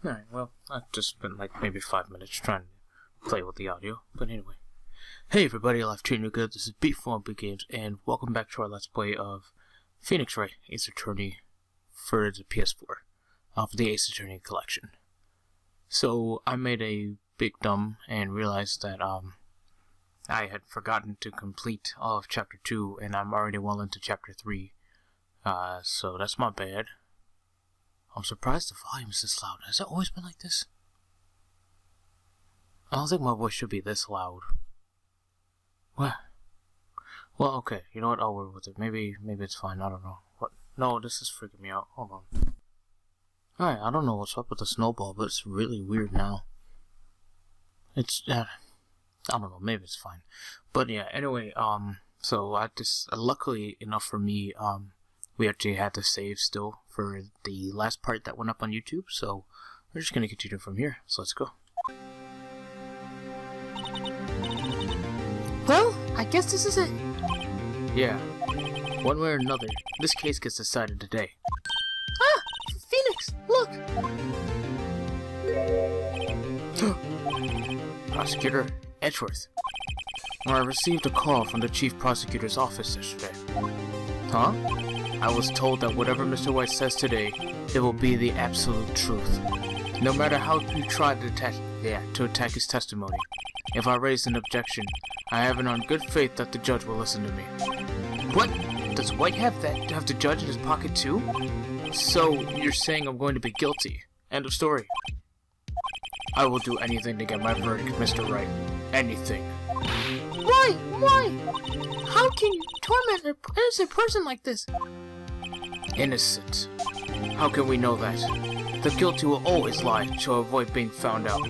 Alright, well, I've just spent like maybe 5 minutes trying to play with the audio, but anyway. Hey everybody, Life Treating You Good, this is Beat4Big Games, and welcome back to our Let's Play of Phoenix Wright, Ace Attorney for the PS4, for the Ace Attorney collection. So, I made a big dumb and realized that, I had forgotten to complete all of Chapter 2, and I'm already well into Chapter 3, so that's my bad. I'm surprised the volume is this loud. Has it always been like this? I don't think my voice should be this loud. What? Well, okay. You know what? I'll work with it. Maybe it's fine. I don't know. What? No, this is freaking me out. Hold on. Alright, I don't know what's up with the snowball, but it's really weird now. It's, I don't know. Maybe it's fine. But yeah, anyway, so I just, luckily enough for me, we actually had to save still for the last part that went up on YouTube, so we're just going to continue from here. So let's go. Well, I guess this is it. Yeah. One way or another, this case gets decided today. Ah! Phoenix! Look! Prosecutor Edgeworth. I received a call from the Chief Prosecutor's office yesterday. Huh? I was told that whatever Mr. White says today, it will be the absolute truth. No matter how you try to attack his testimony. If I raise an objection, I have it on good faith that the judge will listen to me. What? Does White have the judge in his pocket too? So, you're saying I'm going to be guilty. End of story. I will do anything to get my verdict, Mr. Wright. Anything. Why? Why? How can you torment an innocent person like this? Innocent. How can we know that? The guilty will always lie to avoid being found out.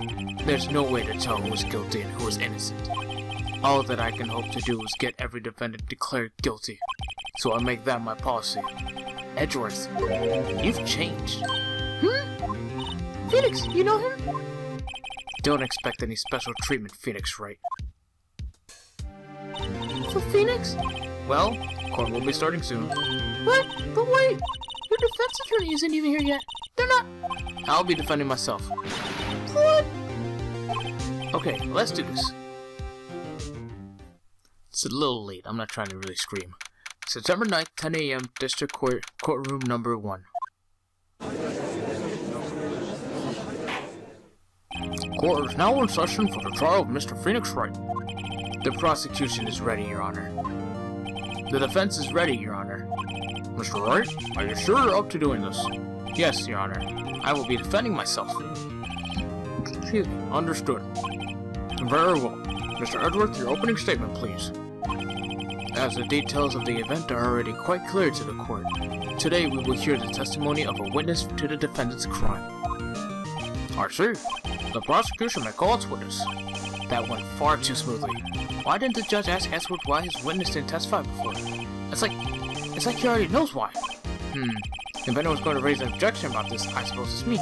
There's no way to tell who is guilty and who is innocent. All that I can hope to do is get every defendant declared guilty. So I make that my policy. Edgeworth, you've changed. Phoenix, you know him? Don't expect any special treatment, Phoenix Wright. For Phoenix? Well, court will be starting soon. What? But wait! Your defense attorney isn't even here yet. They're not... I'll be defending myself. What? Okay, let's do this. It's a little late. I'm not trying to really scream. September 9th, 10 a.m., District Court, Courtroom Number 1. Court is now in session for the trial of Mr. Phoenix Wright. The prosecution is ready, Your Honor. The defense is ready, Your Honor. Mr. Wright, are you sure you're up to doing this? Yes, Your Honor. I will be defending myself. Excuse me. Understood. Very well. Mr. Edgeworth, your opening statement, please. As the details of the event are already quite clear to the court, today we will hear the testimony of a witness to the defendant's crime. I see. The prosecution may call its witness. That went far too smoothly. Why didn't the judge ask Edgeworth why his witness didn't testify before? It's like he already knows why. If anyone's going to raise an objection about this, I suppose it's me.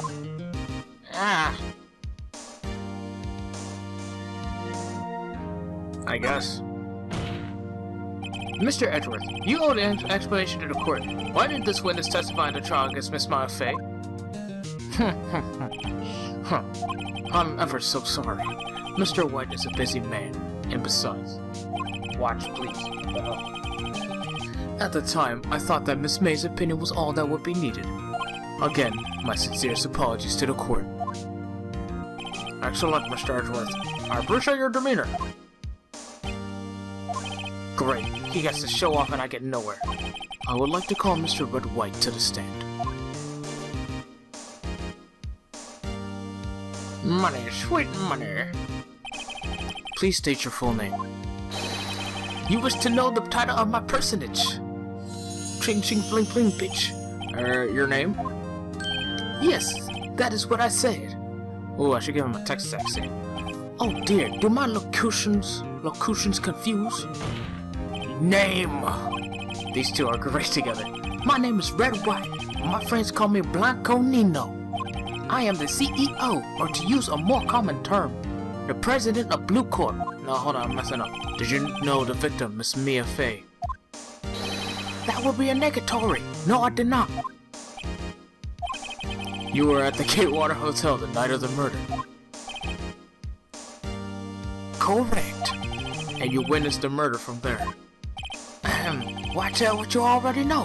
I guess. Mr. Edgeworth, you owe an explanation to the court. Why did this witness testify in the trial against Miss Maya Fey? I'm ever so sorry. Mr. White is a busy man, and besides... Watch, please. At the time, I thought that Miss May's opinion was all that would be needed. Again, my sincerest apologies to the court. Excellent, Mr. Edgeworth. I appreciate your demeanor. Great. He gets to show off and I get nowhere. I would like to call Mr. Red White to the stand. Money, sweet money. Please state your full name. You wish to know the title of my personage? Ching ching bling bling, bitch. Your name? Yes, that is what I said. Oh, I should give him a Texas accent. Oh dear, do my locutions confuse? Name! These two are great together. My name is Red White. My friends call me Blanco Nino. I am the CEO, or to use a more common term, the president of Blue Corp. No, hold on, I'm messing up. Did you know the victim, Miss Maya Fey? That would be a negatory. No, I did not. You were at the Gatewater Hotel the night of the murder. Correct. And you witnessed the murder from there. Why tell what you already know?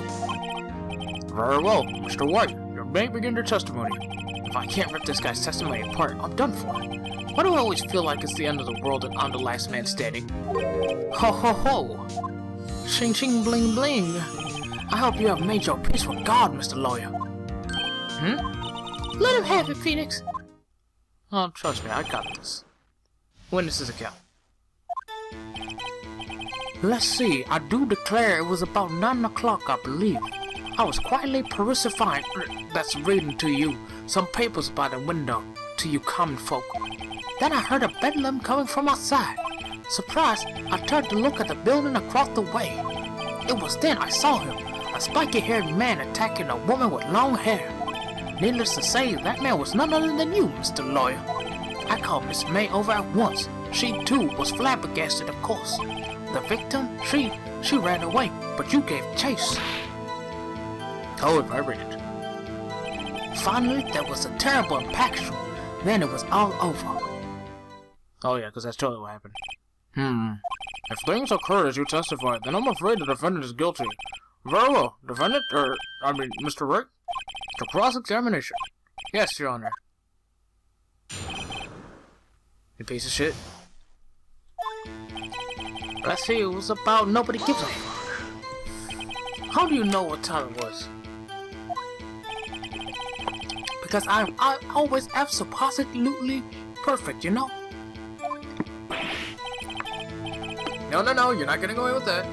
Very well, Mr. White. You may begin your testimony. If I can't rip this guy's testimony apart, I'm done for. Why do I always feel like it's the end of the world and I'm the last man standing? Ho ho ho! Ching ching bling bling! I hope you have made your peace with God, Mr. Lawyer. Let him have it, Phoenix. Oh, trust me, I got this. Witness's account. Let's see, I do declare it was about 9 o'clock, I believe. I was quietly perusifying, that's reading to you, some papers by the window, to you common folk. Then I heard a bedlam coming from outside. Surprised, I turned to look at the building across the way. It was then I saw him, a spiky-haired man attacking a woman with long hair. Needless to say, that man was none other than you, Mr. Lawyer. I called Miss May over at once. She, too, was flabbergasted, of course. The victim, she ran away, but you gave chase. Oh, if I read it. Finally, there was a terrible impaction. Then it was all over. Oh yeah, because that's totally what happened. If things occur as you testified, then I'm afraid the defendant is guilty. Very well, defendant, Mr. Wright, to cross-examination. Yes, Your Honor. You piece of shit. Let's see, it was about nobody gives a fuck. How do you know what time it was? Because I always absolutely perfect, you know? No, you're not getting away with that.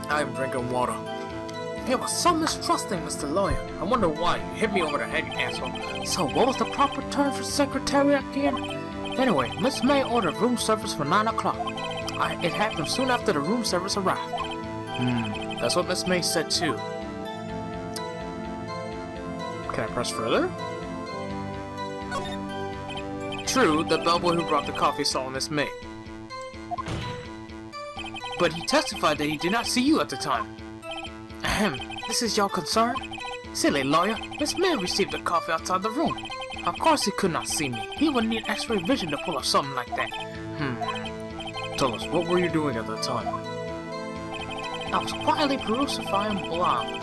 I'm drinking water. You were so mistrusting, Mr. Lawyer. I wonder why. You hit me over the head, you asshole. So what was the proper term for secretary again? Anyway, Miss May ordered room service for 9 o'clock. It happened soon after the room service arrived. That's what Miss May said too. Can I press further? True, the bellboy who brought the coffee saw Miss May. But he testified that he did not see you at the time. This is your concern? Silly lawyer, Miss May received the coffee outside the room. Of course he could not see me. He would need x-ray vision to pull off something like that. Tell us, what were you doing at that time? I was quietly perusifying blonde.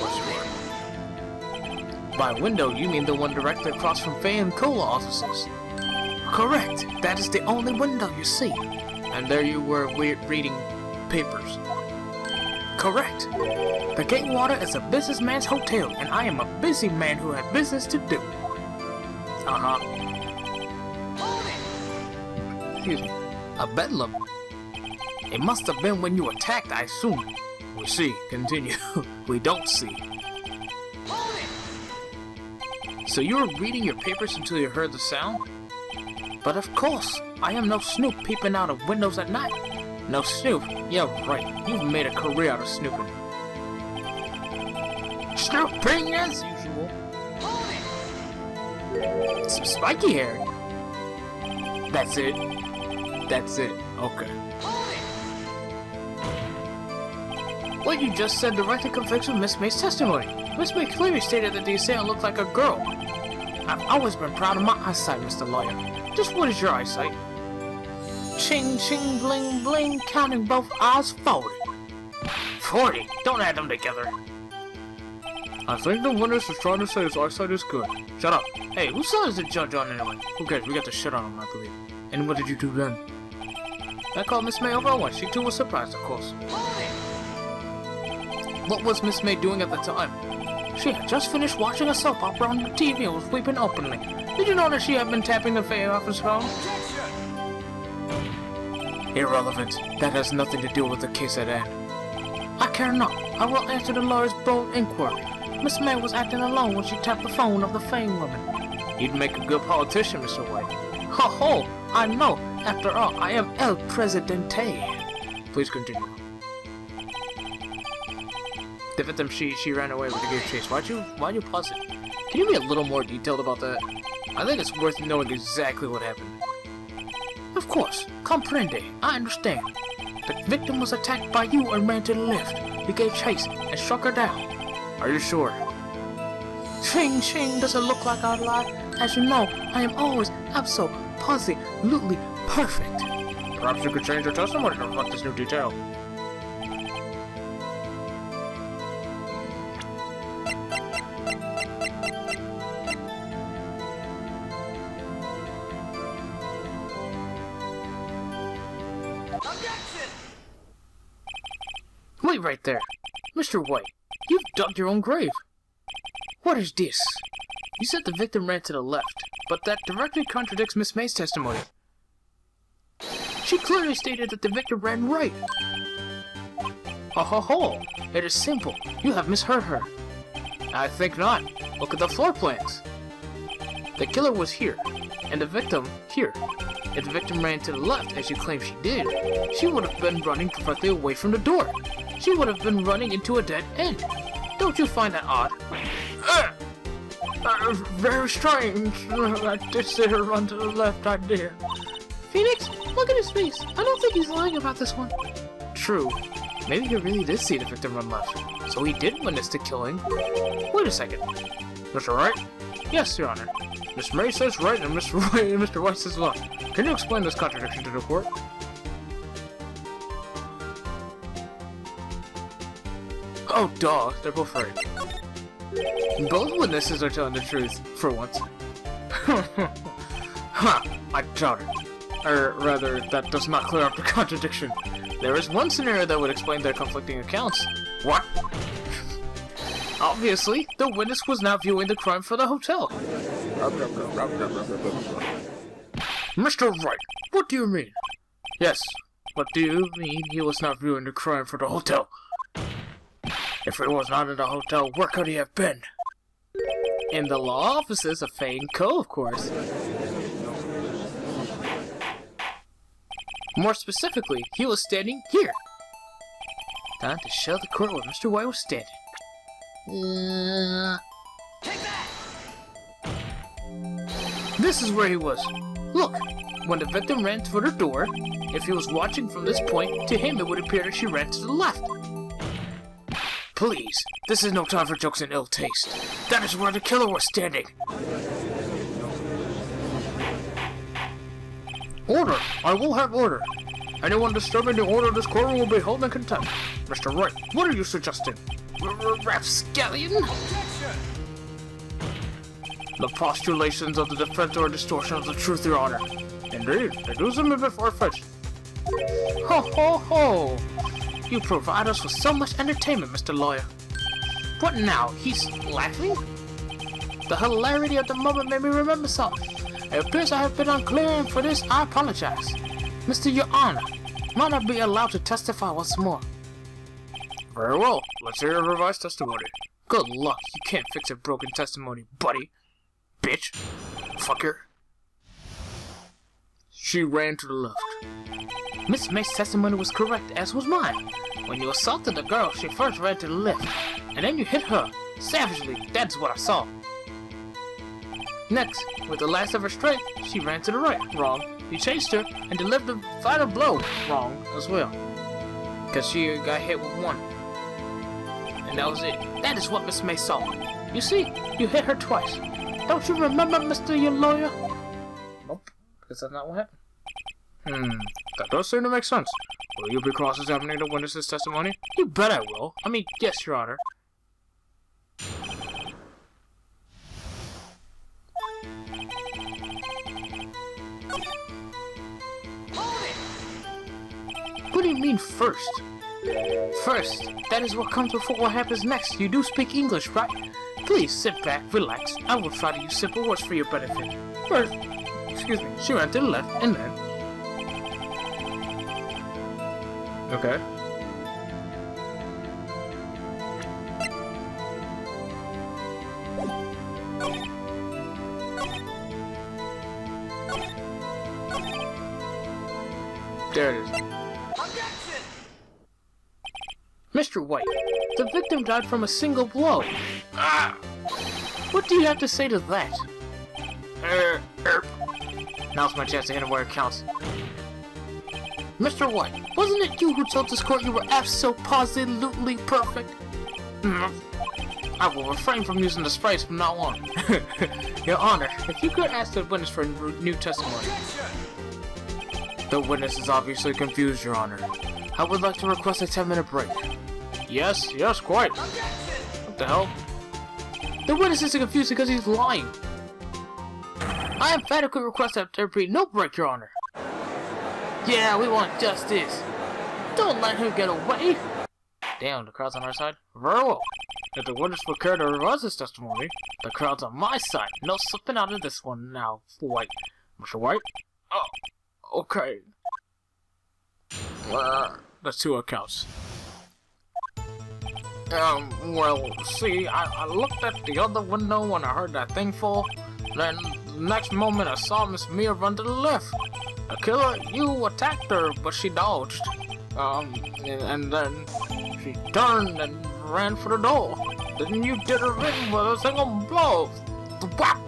By window, you mean the one directly across from Faye and Cola offices? Correct. That is the only window you see. And there you were reading papers. Correct. The Gatewater is a businessman's hotel, and I am a busy man who had business to do. Excuse me. A bedlam? It must have been when you attacked, I assume. We see. Continue. We don't see. So you were reading your papers until you heard the sound? But of course, I am no snoop peeping out of windows at night. No snoop? Yeah, right. You've made a career out of snooping. Snooping as usual. Some spiky hair. That's it. That's it. Okay. What you just said directly conflicts with Miss May's testimony. Miss May clearly stated that the assailant looked like a girl. I've always been proud of my eyesight, Mr. Lawyer. Just what is your eyesight? Ching ching bling bling, counting both eyes 40. 40? Don't add them together. I think the witness is trying to say his eyesight is good. Shut up. Hey, whose side is the judge on anyway? Who cares? We got the shit on him, I believe. And what did you do then? I called Miss May over at once. She too was surprised, of course. What was Miss May doing at the time? She had just finished watching a soap opera on the TV and was weeping openly. Did you know that she had been tapping the Faye office phone? Irrelevant. That has nothing to do with the case at hand. I care not. I will answer the lawyer's bold inquiry. Miss May was acting alone when she tapped the phone of the Faye woman. You'd make a good politician, Mr. White. Ho ho! I know. After all, I am El Presidente. Please continue. The victim, she ran away with the gate chase. Why'd you pause it? Can you be a little more detailed about that? I think it's worth knowing exactly what happened. Of course. Comprende. I understand. The victim was attacked by you and ran to the lift. You gave chase and struck her down. Are you sure? Ching ching, does it look like I lied? As you know, I am always absolutely perfect. Perhaps you could change your testimony to reflect this new detail. Wait right there. Mr. White, you've dug your own grave. What is this? You said the victim ran to the left, but that directly contradicts Miss May's testimony. She clearly stated that the victim ran right. Ho! It is simple. You have misheard her. I think not. Look at the floor plans. The killer was here, and the victim here. If the victim ran to the left, as you claim she did, she would have been running directly away from the door. She would have been running into a dead end. Don't you find that odd? Very strange. I did see her run to the left, I did. Phoenix, look at his face. I don't think he's lying about this one. True. Maybe he really did see the victim run left, so he did witness the killing. Wait a second. Mr. Wright? Yes, Your Honor. Miss May says right and Mr. White says left. Can you explain this contradiction to the court? Oh, duh. They're both right. Both witnesses are telling the truth, for once. Ha! I doubt it. Or rather, that does not clear up the contradiction. There is one scenario that would explain their conflicting accounts. What? Obviously, the witness was not viewing the crime for the hotel. Mr. Wright, what do you mean? Yes, what do you mean he was not viewing the crime for the hotel? If he was not in the hotel, where could he have been? In the law offices of Fay & Co., of course. More specifically, he was standing here. Time to show the court where Mr. White was standing. Take that! This is where he was. Look, when the victim ran for the door, if he was watching from this point, to him it would appear that she ran to the left. Please, this is no time for jokes and ill taste. That is where the killer was standing. Order! I will have order. Anyone disturbing the order of this courtroom will be held in contempt. Mr. Wright, what are you suggesting? Rapscallion? Objection! The postulations of the defense are a distortion of the truth, Your Honor. Indeed, they do seem a bit far-fetched. Ho ho ho! You provide us with so much entertainment, Mr. Lawyer. What now? He's laughing? The hilarity of the moment made me remember something. It appears I have been unclear, and for this I apologize. Mr. Your Honor, might I be allowed to testify once more? Very well. Let's hear your revised testimony. Good luck. You can't fix a broken testimony, buddy. Bitch. Fucker. She ran to the left. Miss May's testimony was correct, as was mine. When you assaulted the girl, she first ran to the left, and then you hit her. Savagely, that's what I saw. Next, with the last of her strength, she ran to the right. Wrong. You chased her and delivered the final blow. Wrong as well. Because she got hit with one. And that was it. That is what Miss May saw. You see, you hit her twice. Don't you remember, Mr. Your Lawyer? Nope, because that's not what happened. That does seem to make sense. Will you be cross-examining the witness's testimony? You bet I will. I mean, yes, Your Honor. What do you mean, first? First, that is what comes before what happens next. You do speak English, right? Please sit back, relax. I will try to use simple words for your benefit. First, she ran to the left, and then... Okay. There it is. Objection! Mr. White, the victim died from a single blow. Ah! What do you have to say to that? Now's my chance to hit him where it counts. Mr. White, wasn't it you who told this court you were absolutely perfect? I will refrain from using this phrase from now on. Your Honor, if you could ask the witness for new testimony. The witness is obviously confused, Your Honor. I would like to request a 10-minute break. Yes, quite. What the hell? The witness is confused because he's lying. I emphatically request that there be no break, Your Honor. Yeah, we want justice. Don't let him get away. Damn, the crowd's on our side? Very well. If the witness would care to revise his testimony, the crowd's on my side. No slipping out of this one now, White. Mr. White? Oh, okay. That's 2 accounts. Well, see, I looked at the other window when I heard that thing fall. Then, the next moment, I saw Miss Mia run to the left. The killer, you attacked her, but she dodged. And then she turned and ran for the door. Then you did her in with a single blow. Thwap!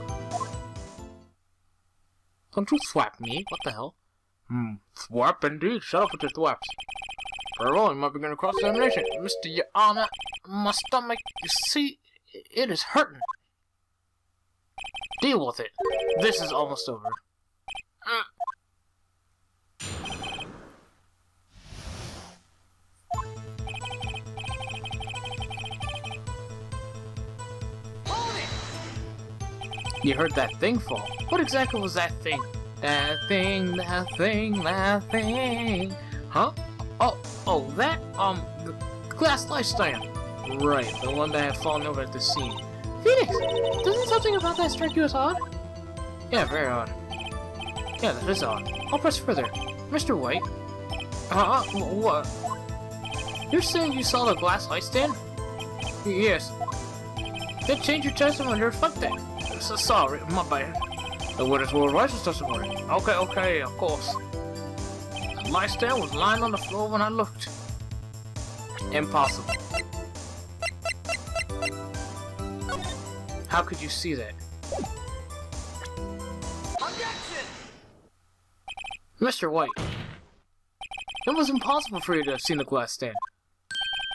Don't you thwap me? What the hell? Thwap indeed. Shut up with your thwaps. Very well, you might begin a cross-examination. Mr. Your Honor, my stomach, you see, it is hurting. Deal with it. This is almost over. You heard that thing fall. What exactly was that thing? That thing. Huh? Oh, that, the glass light stand. Right, the one that had fallen over at the scene. Phoenix, doesn't something about that strike you as odd? Yeah, very odd. Yeah, that is odd. I'll press further. Mr. White? What? You're saying you saw the glass light stand? Yes. Then change your testimony to reflect that. So sorry, my bad. The witness will revise his testimony. Okay, of course. The light stand was lying on the floor when I looked. Impossible. How could you see that? Objection! Mr. White, it was impossible for you to have seen the glass stand.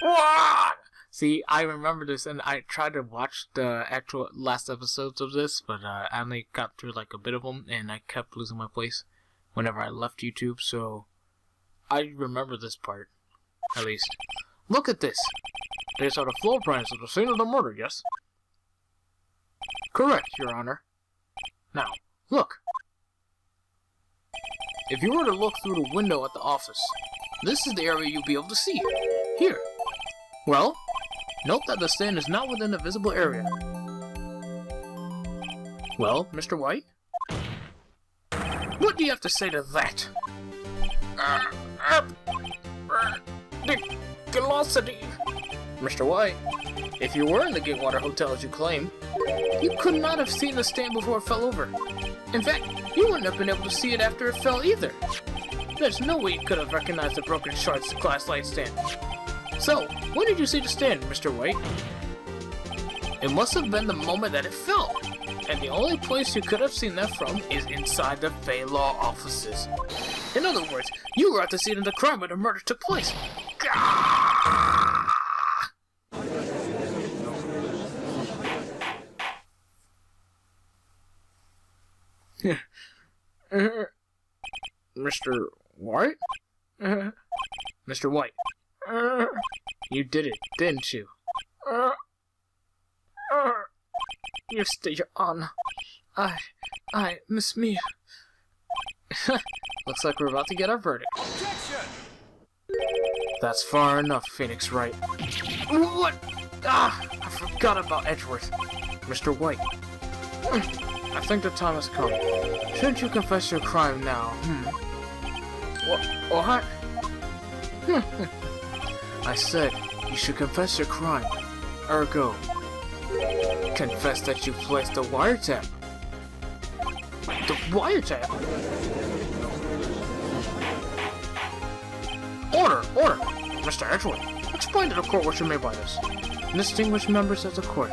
What? See, I remember this, and I tried to watch the actual last episodes of this, but I only got through like a bit of them, and I kept losing my place whenever I left YouTube, so I remember this part, at least. Look at this. These are the floor prints of the scene of the murder, yes? Correct, Your Honor. Now, look. If you were to look through the window at the office, this is the area you'll be able to see. Here. Well, note that the stand is not within the visible area. Well, Mr. White? What do you have to say to that? Ridiculosity. Mr. White, if you were in the Gatewater Hotel as you claim, you could not have seen the stand before it fell over. In fact, you wouldn't have been able to see it after it fell either. There's no way you could have recognized the broken shards glass light stand. So, when did you see the stand, Mr. White? It must have been the moment that it fell. And the only place you could have seen that from is inside the Fay Law offices. In other words, you were at the scene of the crime where the murder took place. Mr. White? Mr. White, you did it, didn't you? You stay on. Miss Mia. Looks like we're about to get our verdict. Objection! That's far enough, Phoenix Wright. What? I forgot about Edgeworth. Mr. White. I think the time has come. Shouldn't you confess your crime now? What? I said you should confess your crime. Ergo, confess that you placed the wiretap. The wiretap? Order! Mr. Edgeworth, explain to the court what you mean by this. Distinguished members of the court,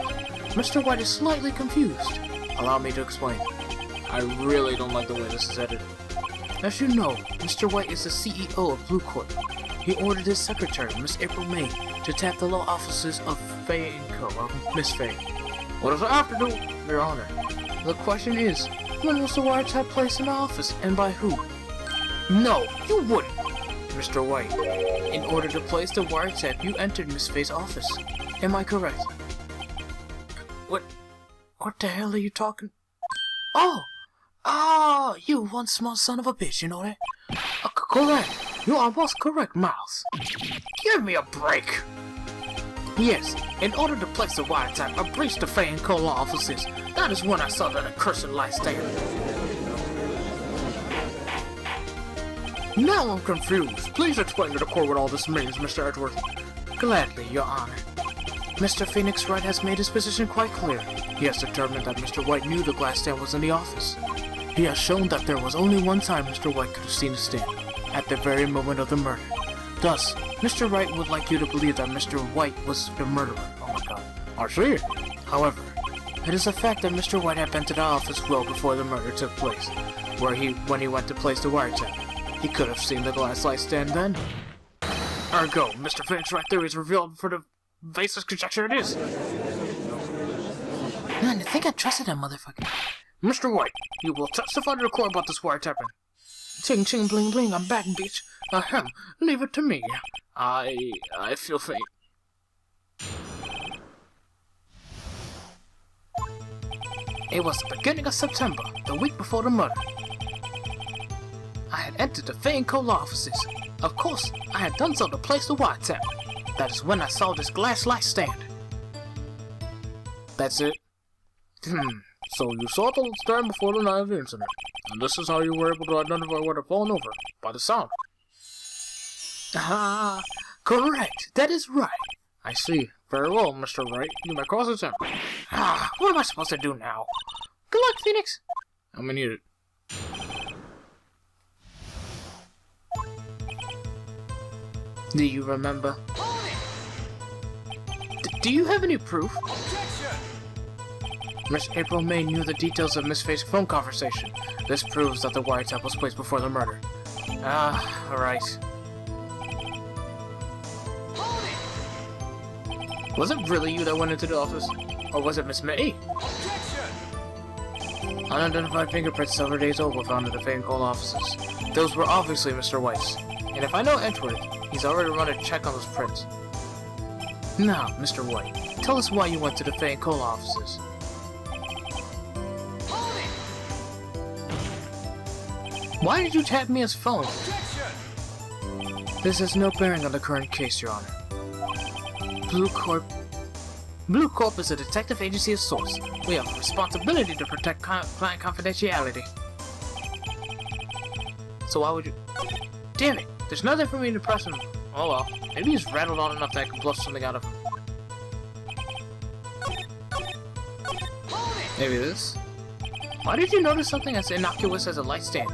Mr. White is slightly confused. Allow me to explain. I really don't like the way this is headed. As you know, Mr. White is the CEO of Blue Court. He ordered his secretary, Miss April May, to tap the law offices of Faye and Co. Miss Faye. What does it have to do, Your Honor? The question is, when was the wiretap placed in the office, and by who? No, you wouldn't, Mr. White. In order to place the wiretap, you entered Miss Faye's office. Am I correct? What the hell are you talking? Oh, you one small son of a bitch, you know that? Correct. You are most correct, Miles. Give me a break. Yes, in order to place the wiretap, I breached the Faye and Co. law offices. That is when I saw that accursed light stand. Now I'm confused. Please explain to the court what all this means, Mr. Edward. Gladly, Your Honor. Mr. Phoenix Wright has made his position quite clear. He has determined that Mr. White knew the glass stand was in the office. He has shown that there was only one time Mr. White could have seen the stand, at the very moment of the murder. Thus, Mr. Wright would like you to believe that Mr. White was the murderer. Oh my god. I see. However, it is a fact that Mr. White had been to the office well before the murder took place, when he went to place the wiretap. He could have seen the glass light stand then. Ergo, Mr. Phoenix Wright theory is revealed for the baseless conjecture it is. Man, you think I trusted that motherfucker? Mr. White, you will testify to the court about this wiretapping. Ching ching bling bling, I'm back, bitch. Ahem, leave it to me. I feel faint. It was the beginning of September, the week before the murder. I had entered the Faye & Co. law offices. Of course, I had done so to place the wiretap. That is when I saw this glass light stand. That's it? So you saw the stand before the night of the incident, and this is how you were able to identify what had fallen over, by the sound. Ah, correct. That is right. I see. Very well, Mr. Wright. You may cross-examine. What am I supposed to do now? Good luck, Phoenix. I'm gonna need it. Do you remember? Do you have any proof? Miss April May knew the details of Miss Faye's phone conversation. This proves that the wiretap was placed before the murder. Alright. Was it really you that went into the office? Or was it Miss May? Unidentified fingerprints several days old were found in the Faye & Co. offices. Those were obviously Mr. White's. And if I know Edward, he's already run a check on those prints. Now, Mr. White, tell us why you went to the Faye & Co. offices. Why did you tap me as phone? This has no bearing on the current case, Your Honor. Blue Corp is a detective agency of sorts. We have a responsibility to protect client confidentiality. So why would you... Damn it! There's nothing for me to press him. Oh well. Maybe he's rattled on enough that I can bluff something out of him. Maybe this? Why did you notice something as innocuous as a light stand?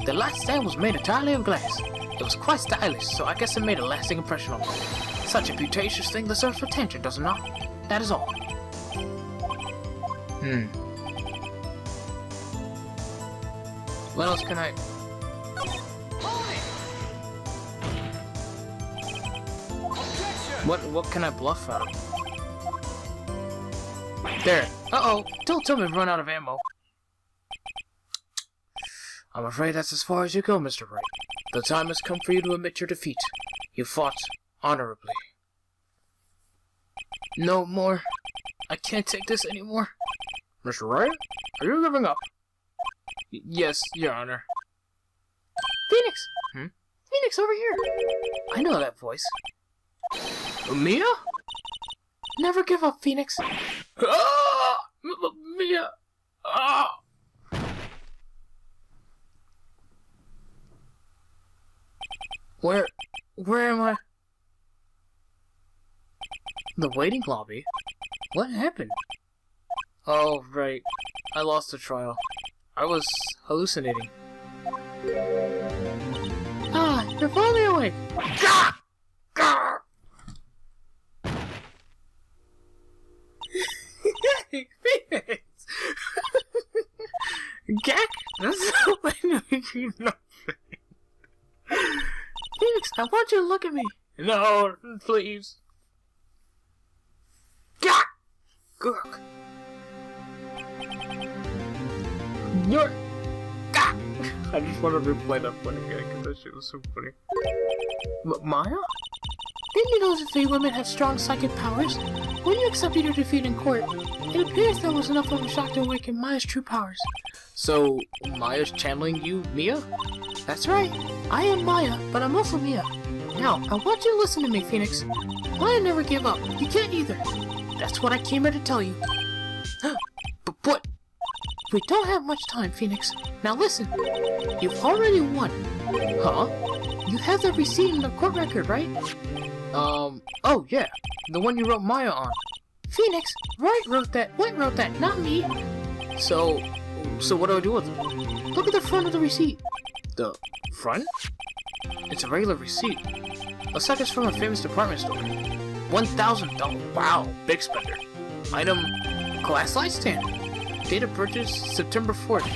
The light stand was made entirely of glass. It was quite stylish, so I guess it made a lasting impression on me. Such a beauticious thing deserves attention, does it not? That is all. What else can I... What can I bluff out of? There. Uh-oh. Don't tell me I've run out of ammo. I'm afraid that's as far as you go, Mr. Wright. The time has come for you to admit your defeat. You fought honorably. No more. I can't take this anymore. Mr. Wright? Are you giving up? Yes, Your Honor. Phoenix! Phoenix, over here! I know that voice. Mia? Never give up, Phoenix. Mia! Where am I? The waiting lobby? What happened? Oh, right. I lost the trial. I was hallucinating. You're finally awake! Gah! Gah! Phoenix! Gak? That's how I know you nothing. Phoenix, I want you to look at me. No, please. You're... Ah! I just want to replay that one again, because that shit was so funny. Maya? Didn't you know the three women had strong psychic powers? When you accepted your defeat in court, it appears that was enough of a shock to awaken Maya's true powers. So, Maya's channeling you, Mia? That's right. I am Maya, but I'm also Mia. Now, I want you to listen to me, Phoenix. Maya never gave up. You can't either. That's what I came here to tell you. But what? We don't have much time, Phoenix. Now listen. You've already won. Huh? You have the receipt in the court record, right? Oh yeah. The one you wrote Maya on. Phoenix, Wright wrote that. Wright wrote that, not me. So what do I do with it? Look at the front of the receipt. The front? It's a regular receipt. Looks like it's from a famous department store. $1,000. Wow, big spender. Item, glass light stand. Date of purchase, September 4th.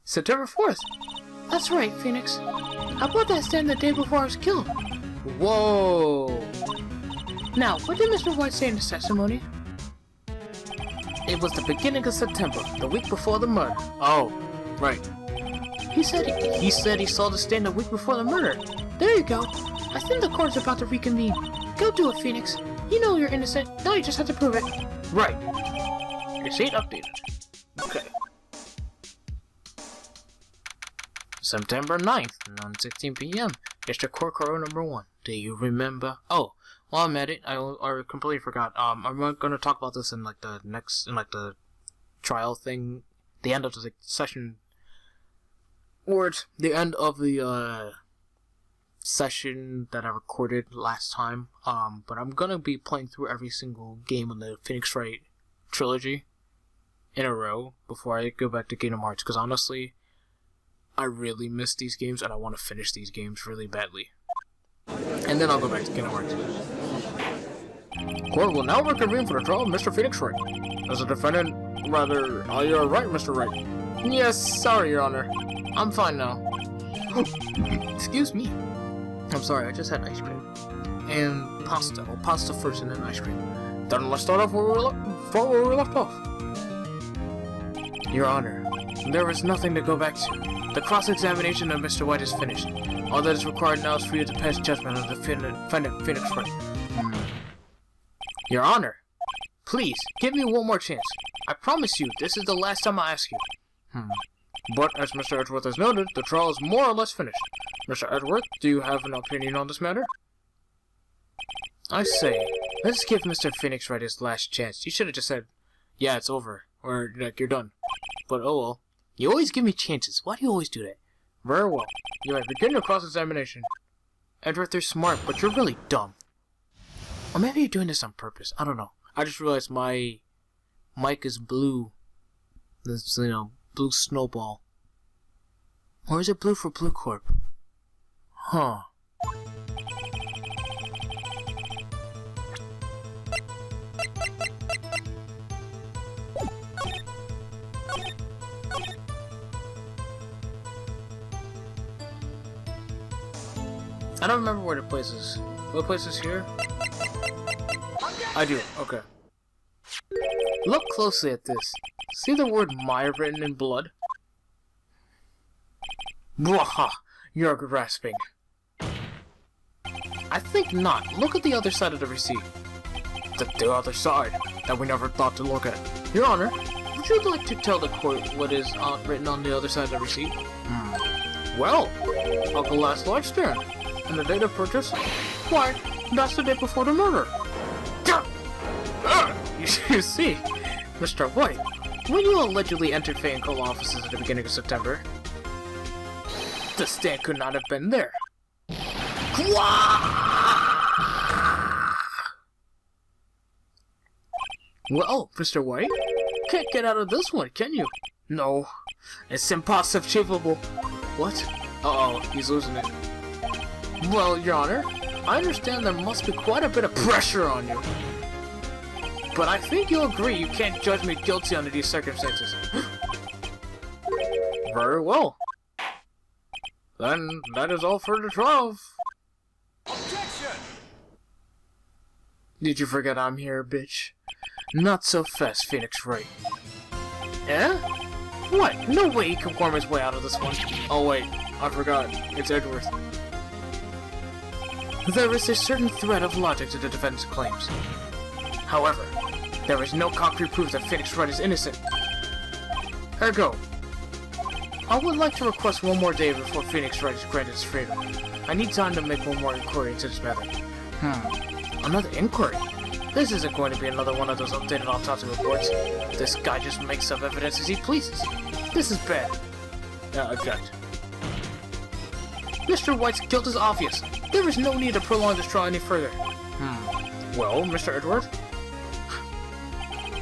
September 4th? That's right, Phoenix. I bought that stand the day before I was killed. Whoa. Now, what did Mr. White say in his testimony? It was the beginning of September, the week before the murder. Oh, right. He said he saw the stand the week before the murder. There you go. I think the court's about to reconvene. Go do it, Phoenix. You know you're innocent. Now you just have to prove it. Right. Receipt updated. Okay. September 9th, 9:16 p.m. District Court Coroner number 1. Do you remember? Oh, well, I'm at it. I completely forgot. I'm gonna talk about this in like the next, in like the trial thing, the end of the session, or the end of the session that I recorded last time. But I'm gonna be playing through every single game in the Phoenix Wright trilogy in a row before I go back to Kingdom Hearts, because honestly, I really miss these games and I want to finish these games really badly. And then I'll go back to Kingdom Hearts. Court will now reconvene for the trial of Mr. Phoenix Wright. As a defendant, rather, you're right, Mr. Wright. Yes, sorry, Your Honor. I'm fine now. Excuse me. I'm sorry, I just had ice cream. And pasta. Well, pasta first and then ice cream. Then let's start off where we left off. Your Honor, there is nothing to go back to. The cross-examination of Mr. White is finished. All that is required now is for you to pass judgment on the defendant Phoenix Wright. Your Honor, please, give me one more chance. I promise you, this is the last time I ask you. But, as Mr. Edgeworth has noted, the trial is more or less finished. Mr. Edgeworth, do you have an opinion on this matter? I say, let's give Mr. Phoenix Wright his last chance. You should have just said, yeah, it's over, or, like, you're done. But, oh well. You always give me chances. Why do you always do that? Very well. You may begin your cross-examination. Edgeworth, you're smart, but you're really dumb. Or maybe you're doing this on purpose. I don't know. I just realized my mic is blue. This, blue snowball. Or is it blue for Blue Corp? Huh. I don't remember where the place is. What place is here? I do, okay. Look closely at this. See the word Maya written in blood? Bwaha! You're grasping. I think not. Look at the other side of the receipt. The other side that we never thought to look at. Your Honor, would you like to tell the court what is written on the other side of the receipt? Well, a glass light stand. And the date of purchase? Why, that's the day before the murder. You see, Mr. White, when you allegedly entered Fayette offices at the beginning of September, the stand could not have been there. Well, Mr. White, can't get out of this one, can you? No, it's impossible. What? Uh-oh, he's losing it. Well, Your Honor, I understand there must be quite a bit of pressure on you. But I think you'll agree you can't judge me guilty under these circumstances. Very well. Then that is all for the trial. Objection! Did you forget I'm here, bitch? Not so fast, Phoenix Wright. Eh? What? No way he can worm his way out of this one. Oh wait, I forgot. It's Edward. There is a certain thread of logic to the defense claims. However, there is no concrete proof that Phoenix Wright is innocent. Ergo, I would like to request one more day before Phoenix Wright is granted his freedom. I need time to make one more inquiry into this matter. Another inquiry? This isn't going to be another one of those updated autopsy reports. This guy just makes up evidence as he pleases. This is bad. Object. Mr. White's guilt is obvious. There is no need to prolong this trial any further. Well, Mr. Edward?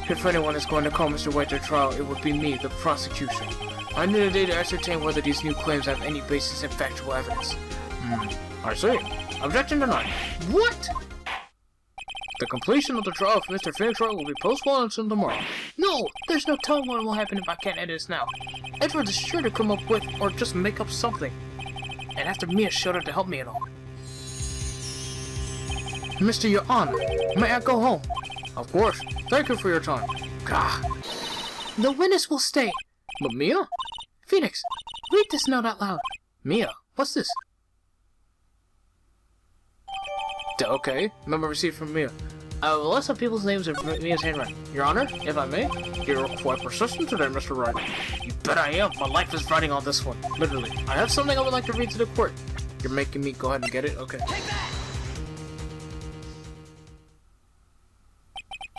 If anyone is going to call Mr. White to trial, it would be me, the prosecution. I need a day to ascertain whether these new claims have any basis in factual evidence. I see. Objection denied. What? The completion of the trial for Mr. Phoenix Wright will be postponed until tomorrow. No! There's no telling what will happen if I can't edit this now. Edward is sure to come up with, or just make up something. And after Mia showed up to help me at all. Mr. Your Honor, may I go home? Of course. Thank you for your time. Gah. The witness will stay. But Mia? Phoenix, read this note out loud. Mia, what's this? Okay, memo received from Mia. I will list some people's names in Mia's handwriting. Your Honor, if I may? You're quite persistent today, Mr. Wright. You bet I am. My life is riding on this one. Literally. I have something I would like to read to the court. You're making me go ahead and get it? Okay.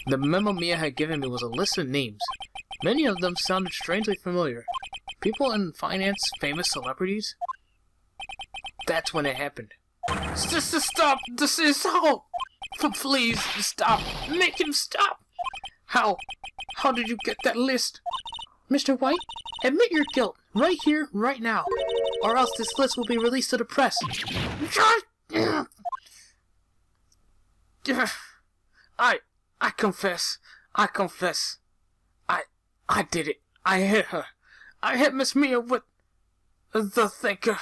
The memo Mia had given me was a list of names. Many of them sounded strangely familiar. People in finance, famous celebrities. That's when it happened. Just stop! This is how! Please, stop! Make him stop! How? How did you get that list? Mr. White, admit your guilt, right here, right now. Or else this list will be released to the press. I confess. I confess. I did it. I hit her. I hit Miss Mia with the thinker.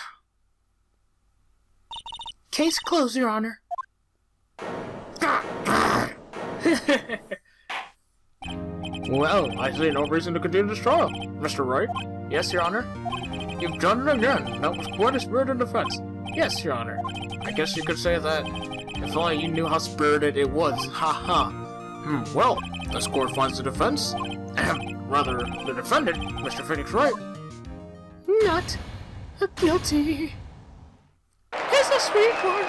Case closed, Your Honor. Well, I see no reason to continue this trial, Mr. Wright. Yes, Your Honor. You've done it again. That was quite a spirited defense. Yes, Your Honor. I guess you could say that. If only you knew how spirited it was. Ha ha. Well, this court finds the defense, rather, the defendant, Mr. Phoenix Wright, not guilty. Here's the sweetheart.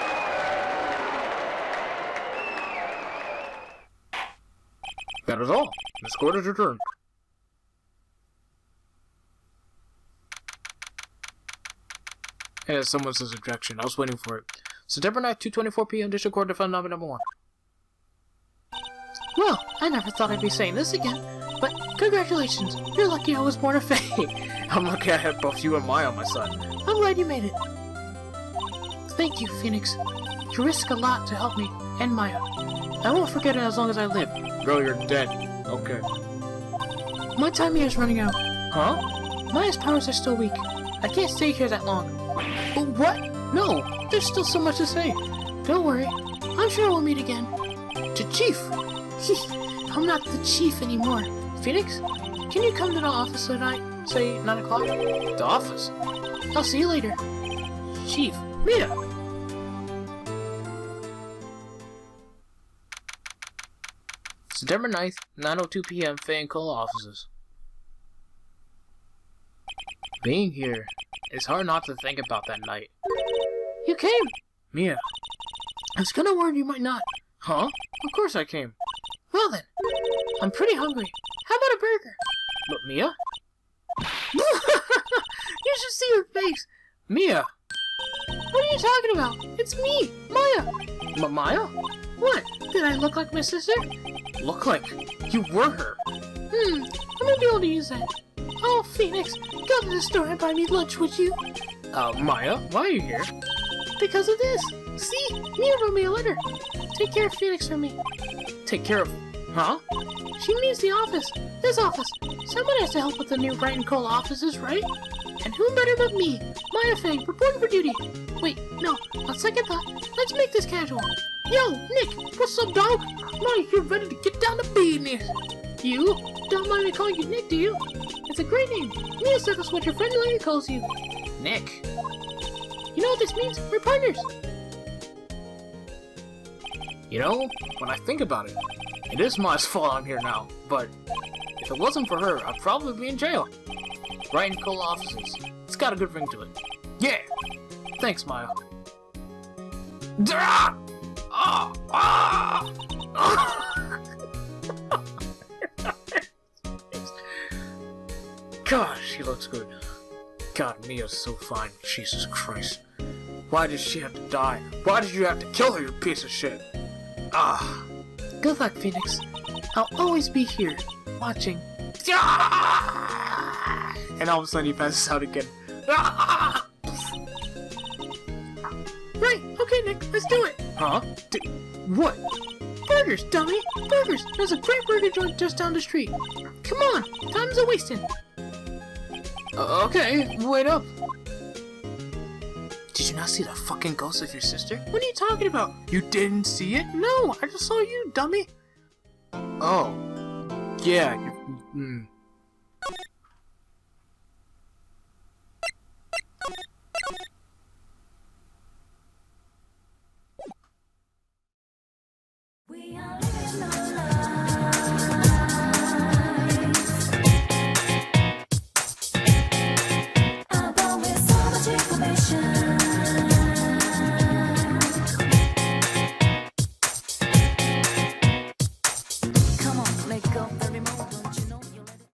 That is all. This court is adjourned. And someone says objection. I was waiting for it. September 9th, 2:24 p.m. District Court Defendant number 1. Well, I never thought I'd be saying this again, but congratulations, you're lucky I was born a Fae. I'm lucky I had both you and Maya on my side. I'm glad you made it. Thank you, Phoenix. You risk a lot to help me, and Maya. I won't forget it as long as I live. Girl, you're dead. Okay. My time here is running out. Huh? Maya's powers are still weak. I can't stay here that long. What? No, there's still so much to say. Don't worry, I'm sure we'll meet again. To Chief! I'm not the chief anymore. Phoenix, can you come to the office tonight? Say 9 o'clock? The office? I'll see you later. Chief, Mia! September 9th, 9:02 p.m. Faye and Cola offices. Being here, it's hard not to think about that night. You came! Mia. I was gonna warn you might not. Huh? Of course I came. Well then, I'm pretty hungry. How about a burger? But Mia? You should see her face. Mia! What are you talking about? It's me, Maya. Maya? What? Did I look like my sister? Look like you were her. I'm gonna be able to use that. Oh, Phoenix, go to the store and buy me lunch, would you? Maya, why are you here? Because of this. See? Mia wrote me a letter. Take care of Phoenix for me. Take care of... Huh? She means the office. This office. Someone has to help with the new Wright and Cole offices, right? And who better but me? Maya Fang, reporting for duty. Wait, no. On second thought, let's make this casual. Yo, Nick, what's up, dog? Now you're ready to get down to business. You? Don't mind me calling you Nick, do you? It's a great name. Mia said that's what your friend Larry calls you. Nick. You know what this means? We're partners. You know, when I think about it, it is Maya's fault I'm here now, but if it wasn't for her, I'd probably be in jail. Right in coal offices. It's got a good ring to it. Yeah! Thanks, Maya. Ah! Ah! Ah! God, she looks good. God, Mia's so fine. Jesus Christ. Why did she have to die? Why did you have to kill her, you piece of shit? Ah. Good luck, Phoenix. I'll always be here, watching. Ah! And all of a sudden he passes out again. Ah! Right, okay, Nick, let's do it. Huh? What? Burgers, dummy! Burgers! There's a great burger joint just down the street. Come on, time's a wasting. Okay, wait up. Did you not see the fucking ghost of your sister? What are you talking about? You didn't see it? No, I just saw you, dummy. Oh. Yeah,